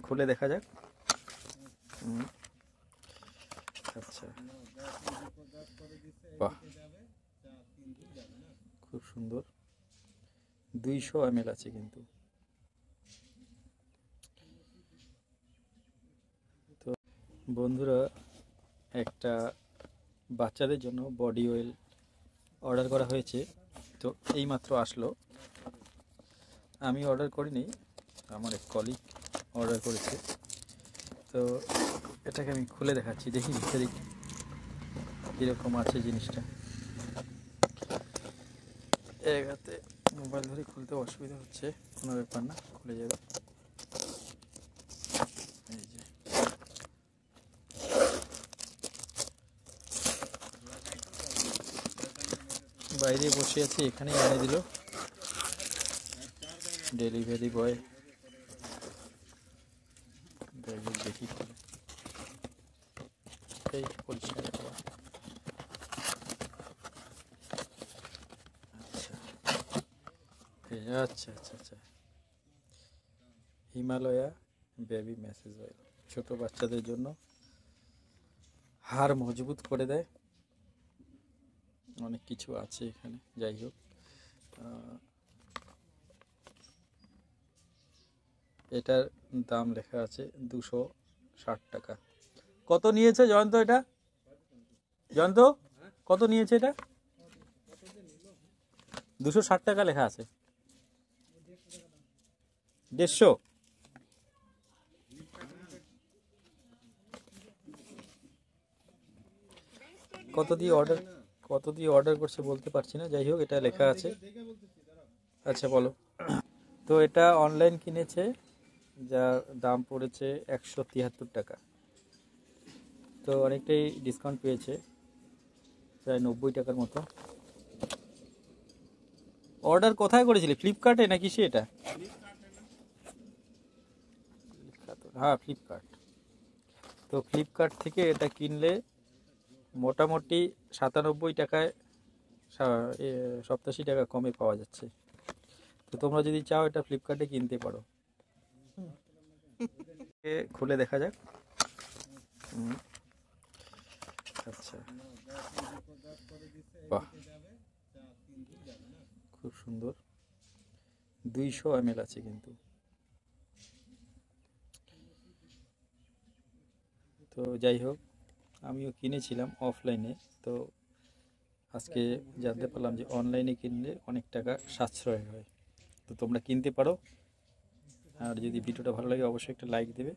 খুলে দেখা যাক। আচ্ছা, বাহ, খুব সুন্দর। 200 ml আছে কিন্তু। তো বন্ধুরা, একটা বাচ্চাদের জন্য বডি অয়েল অর্ডার করা হয়েছে। তো এইমাত্র আসলো। আমি অর্ডার করিনি, আমার এক কলিগ অর্ডার করেছে। তো এটাকে আমি খুলে দেখাচ্ছি, দেখি ভিতরে কীরকম আছে জিনিসটা। এক হাতে মোবাইল ধরে খুলতে অসুবিধা হচ্ছে, কোনো ব্যাপার না, খুলে যাবে। এই যে বাইরে বসে আছে, এখানেই এনে দিল ডেলিভারি বয়। দেখি খুলে, এই পরিষ্কার করা। আচ্ছা আচ্ছা আচ্ছা, হিমালয়া বেবি ম্যাসেজ অয়েল, ছোট বাচ্চাদের জন্য হাড় মজবুত করে দেয়। অনেক কিছু আছে এখানে, যাই হোক। এটার দাম লেখা আছে 260 টাকা। কত নিয়েছে জয়ন্ত? এটা জয়ন্ত কত নিয়েছে এটা? 260 টাকা লেখা আছে। 150? কত দিয়ে অর্ডার করছে বলতে পারছি না, যাই হোক এটা লেখা আছে। আচ্ছা বলো। তো এটা অনলাইন কিনেছে, যার দাম পড়েছে 173 টাকা। তো অনেকটাই ডিসকাউন্ট পেয়েছে, প্রায় 90 টাকার মতো। অর্ডার কোথায় করেছিলে, ফ্লিপকার্টে নাকি সে? এটা হ্যাঁ, ফ্লিপকার্ট। তো ফ্লিপকার্ট থেকে এটা কিনলে মোটামুটি 97 টাকায় 87 টাকা কমে পাওয়া যাচ্ছে। তো তোমরা যদি চাও এটা ফ্লিপকার্টে কিনতে পারো। খুলে দেখা যাক। আচ্ছা, বাহ, খুব সুন্দর। 200 ml আছে কিন্তু। তো যাই হোক, আমিও কিনেছিলাম অফলাইনে। তো আজকে জানতে পারলাম যে অনলাইনে কিনলে অনেক টাকা সাশ্রয় হয়। তো তোমরা কিনতে পারো। আর যদি ভিডিওটা ভালো লাগে অবশ্যই একটা লাইক দেবে।